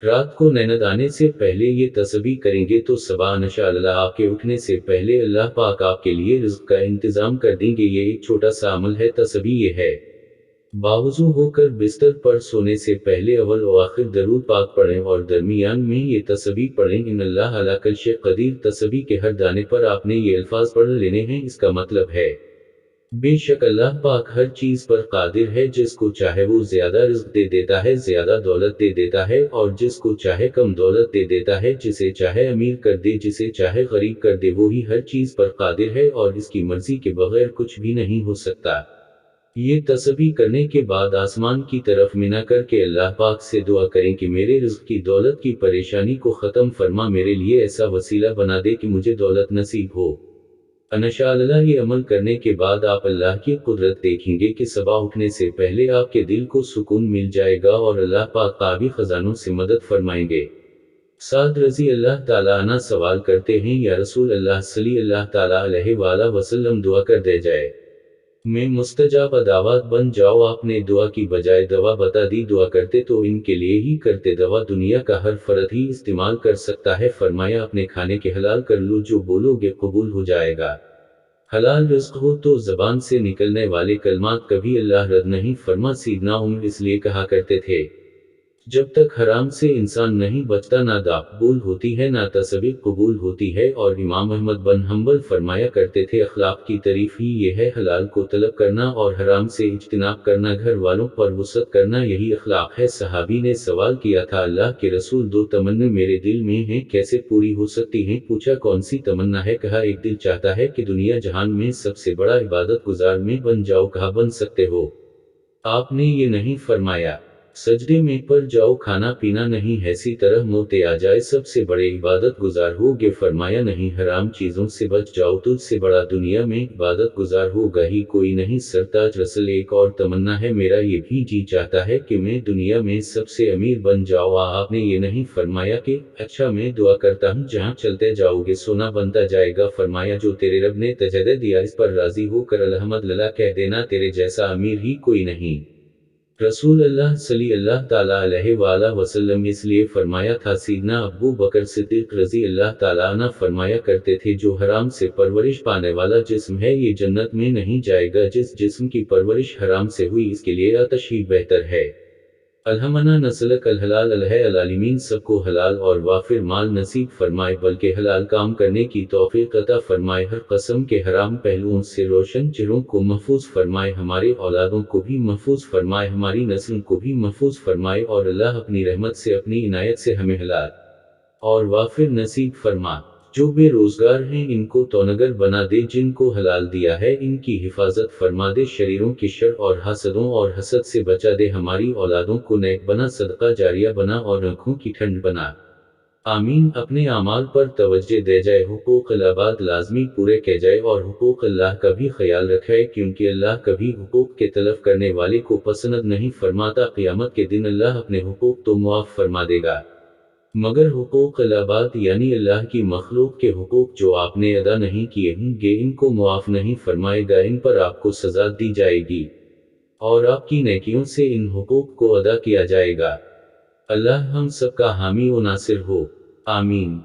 रात को नींद आने से पहले ये तस्बीह करेंगे तो सुबह इंशाअल्लाह आपके उठने से पहले अल्लाह पाक आपके लिए रिज़्क का इंतज़ाम कर देंगे। ये एक छोटा सा अमल है, तस्बीह ये है। बावुज़ू होकर बिस्तर पर सोने से पहले अव्वल व आखिर दरूद पाक पढ़ें और दरमियान में ये तस्बीह पढ़ें, इन्नल्लाह अला कुल्लि शैइन क़दीर। तस्बीह के हर दाने पर आपने ये अल्फाज पढ़ लेने हैं। इसका मतलब है, बेशक अल्लाह पाक हर चीज़ पर कादिर है, जिसको चाहे वो ज़्यादा रिज़्क दे देता है, ज़्यादा दौलत दे देता है, और जिसको चाहे कम दौलत दे देता है, जिसे चाहे अमीर कर दे, जिसे चाहे गरीब कर दे, वो ही हर चीज़ पर कादिर है और इसकी मर्ज़ी के बगैर कुछ भी नहीं हो सकता। ये तस्बीह करने के बाद आसमान की तरफ मिना करके अल्लाह पाक से दुआ करें कि मेरे रिज़्क की, दौलत की परेशानी को ख़त्म फरमा, मेरे लिए ऐसा वसीला बना दे कि मुझे दौलत नसीब हो। इंशाअल्लाह ये अमल करने के बाद आप अल्लाह की कुदरत देखेंगे कि सुबह उठने से पहले आपके दिल को सुकून मिल जाएगा और अल्लाह पाक काबी खजानों से मदद फरमाएंगे। साद रज़ी अल्लाह ताला अन्हा सवाल करते हैं, या रसूल अल्लाह सल्लल्लाहु ताला अलैहि वसल्लम दुआ कर दे जाए, मैं मुस्तजाब दावत बन जाओ। आपने दुआ की बजाय दवा बता दी। दुआ करते तो इनके लिए ही करते, दवा दुनिया का हर फर्द ही इस्तेमाल कर सकता है। फरमाया, अपने खाने के हलाल कर लो, जो बोलोगे कबूल हो जाएगा। हलाल रिज़्क हो तो ज़बान से निकलने वाले कलमात कभी अल्लाह रद्द नहीं फरमा। सीदना उमर इसलिए कहा करते थे, जब तक हराम से इंसान नहीं बचता, ना दुआ कबूल होती है, ना तस्बीह कबूल होती है। और इमाम अहमद बन हंबल फरमाया करते थे, अखलाक की तारीफ ही ये है, हलाल को तलब करना और हराम से इज्तिनाब करना, घर वालों पर वुसअत करना, यही अखलाक है। सहाबी ने सवाल किया था, अल्लाह के रसूल, दो तमन्ना मेरे दिल में हैं, कैसे पूरी हो सकती हैं? पूछा, कौन सी तमन्ना है? कहा, एक दिल चाहता है कि दुनिया जहान में सबसे बड़ा इबादत गुजार में बन जाओ। कहा, बन सकते हो? आपने ये नहीं फरमाया सजदे में पड़ जाओ, खाना पीना नहीं, ऐसी तरह मौत आ जाए सबसे बड़े इबादत गुजार होगे? फरमाया, नहीं, हराम चीज़ों से बच जाओ, तुझसे बड़ा दुनिया में इबादत गुजार होगा ही कोई नहीं। सरताज रसूल, एक और तमन्ना है मेरा, ये भी जी चाहता है कि मैं दुनिया में सबसे अमीर बन जाओ। आपने ये नहीं फरमाया कि अच्छा, मैं दुआ करता हूँ, जहाँ चलते जाओगे सोना बनता जाएगा। फरमाया, जो तेरे रब ने तुझे दिया इस पर राज़ी होकर अल्हम्दुलिल्लाह कह देना, तेरे जैसा अमीर ही कोई नहीं। रसूल अल्लाह सल्लल्लाहु ताला अलैहि वसल्लम इसलिए फरमाया था। सीदना अबू बकर सिद्दीक़ रज़ी अल्लाह ताला अन्हु फरमाया करते थे, जो हराम से परवरिश पाने वाला जिस्म है, ये जन्नत में नहीं जाएगा। जिस जिस्म की परवरिश हराम से हुई, इसके लिए आतश ही बेहतर है। अल्हमना नस्लक अलहलाल अलहलालिमीन, सबको हलाल और वाफिर माल नसीब फरमाए, बल्कि हलाल काम करने की तौफीक अता फरमाए। हर कस्म के हराम पहलुओं से रोशन चेहरों को महफूज फरमाए, हमारे औलादों को भी महफूज फरमाए, हमारी नस्ल को भी महफूज फरमाए, और अल्लाह अपनी रहमत से, अपनी इनायत से हमें हलाल और वाफिर नसीब फरमा। जो बेरोजगार हैं, इनको तौनगर बना दे, जिनको हलाल दिया है इनकी हिफाजत फरमा दे, शरीरों की शर और हसदों और हसद से बचा दे, हमारी औलादों को नेक बना, सदका जारिया बना और आँखों की ठंड बना। आमीन। अपने आमाल पर तवज्जो दे जाए, हुकूक अल-इबाद लाज़मी पूरे किए जाए और हुकूक अल्लाह का भी ख्याल रखे, क्योंकि अल्लाह कभी हुकूक के तलफ करने वाले को पसंद नहीं फरमाता। क़यामत के दिन अल्लाह अपने हुकूक तो मुआफ़ फरमा देगा, मगर हुकूक अल-इबाद यानी अल्लाह की मखलूक के हुकूक जो आपने अदा नहीं किए होंगे, इनको मुआफ़ नहीं फरमाएगा, इन पर आपको सज़ा दी जाएगी और आपकी नेकियों से इन हुकूक को अदा किया जाएगा। अल्लाह हम सबका हामी व नासिर हो। आमीन।